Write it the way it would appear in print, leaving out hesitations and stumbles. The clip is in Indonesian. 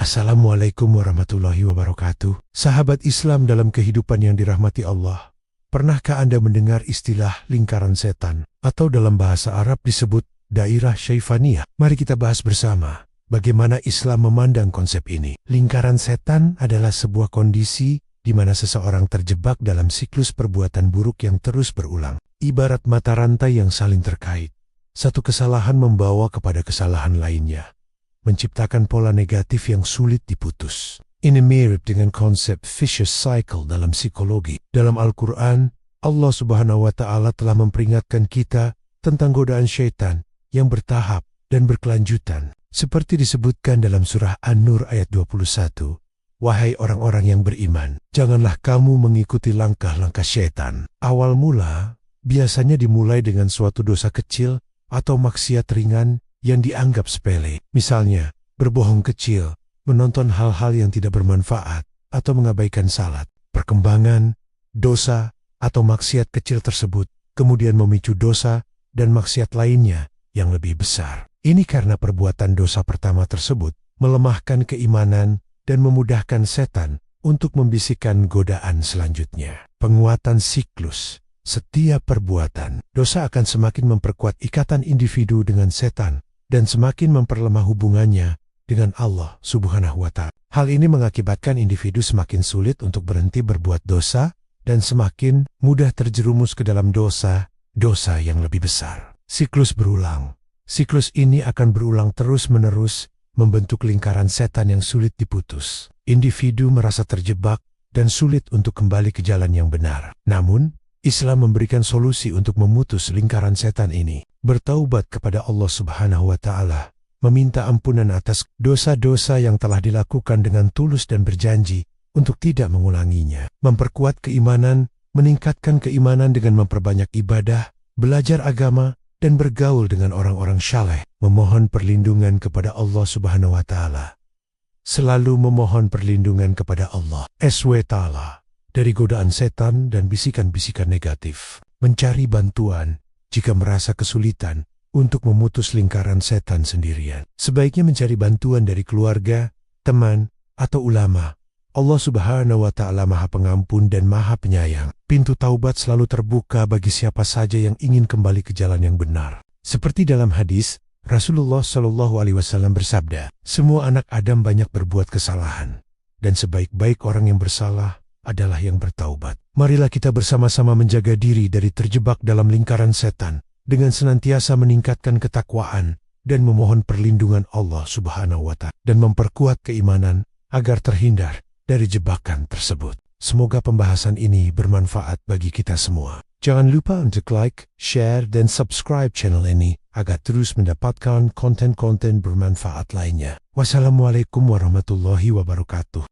Assalamualaikum warahmatullahi wabarakatuh. Sahabat Islam dalam kehidupan yang dirahmati Allah. Pernahkah Anda mendengar istilah lingkaran setan? Atau dalam bahasa Arab disebut dairah syaifaniyah? Mari kita bahas bersama bagaimana Islam memandang konsep ini. Lingkaran setan adalah sebuah kondisi di mana seseorang terjebak dalam siklus perbuatan buruk yang terus berulang. Ibarat mata rantai yang saling terkait. Satu kesalahan membawa kepada kesalahan lainnya, menciptakan pola negatif yang sulit diputus. Ini mirip dengan konsep vicious cycle dalam psikologi. Dalam Al-Quran, Allah Subhanahu wa Ta'ala telah memperingatkan kita tentang godaan syaitan yang bertahap dan berkelanjutan. Seperti disebutkan dalam surah An-Nur ayat 21, "Wahai orang-orang yang beriman, janganlah kamu mengikuti langkah-langkah syaitan." Awal mula biasanya dimulai dengan suatu dosa kecil atau maksiat ringan yang dianggap sepele, misalnya berbohong kecil, menonton hal-hal yang tidak bermanfaat, atau mengabaikan salat. Perkembangan, dosa, atau maksiat kecil tersebut kemudian memicu dosa dan maksiat lainnya yang lebih besar. Ini karena perbuatan dosa pertama tersebut melemahkan keimanan dan memudahkan setan untuk membisikkan godaan selanjutnya. Penguatan siklus. Setiap perbuatan dosa akan semakin memperkuat ikatan individu dengan setan dan semakin memperlemah hubungannya dengan Allah Subhanahu wa Ta'ala. Hal ini mengakibatkan individu semakin sulit untuk berhenti berbuat dosa dan semakin mudah terjerumus ke dalam dosa yang lebih besar. Siklus berulang. Siklus ini akan berulang terus-menerus, membentuk lingkaran setan yang sulit diputus. Individu merasa terjebak dan sulit untuk kembali ke jalan yang benar. Namun, Islam memberikan solusi untuk memutus lingkaran setan ini. Bertaubat kepada Allah Subhanahu wa Ta'ala, meminta ampunan atas dosa-dosa yang telah dilakukan dengan tulus dan berjanji untuk tidak mengulanginya. Memperkuat keimanan, meningkatkan keimanan dengan memperbanyak ibadah, belajar agama, dan bergaul dengan orang-orang saleh. Memohon perlindungan kepada Allah Subhanahu wa Ta'ala. Selalu memohon perlindungan kepada Allah SWT dari godaan setan dan bisikan-bisikan negatif. Mencari bantuan jika merasa kesulitan untuk memutus lingkaran setan sendirian. Sebaiknya mencari bantuan dari keluarga, teman, atau ulama. Allah Subhanahu wa Ta'ala Maha Pengampun dan Maha Penyayang. Pintu taubat selalu terbuka bagi siapa saja yang ingin kembali ke jalan yang benar. Seperti dalam hadis, Rasulullah Shallallahu Alaihi Wasallam bersabda, "Semua anak Adam banyak berbuat kesalahan, dan sebaik-baik orang yang bersalah adalah yang bertaubat." Marilah kita bersama-sama menjaga diri dari terjebak dalam lingkaran setan dengan senantiasa meningkatkan ketakwaan dan memohon perlindungan Allah Subhanahu wa Ta'ala dan memperkuat keimanan agar terhindar dari jebakan tersebut. Semoga pembahasan ini bermanfaat bagi kita semua. Jangan lupa untuk like, share, dan subscribe channel ini agar terus mendapatkan konten-konten bermanfaat lainnya. Wassalamualaikum warahmatullahi wabarakatuh.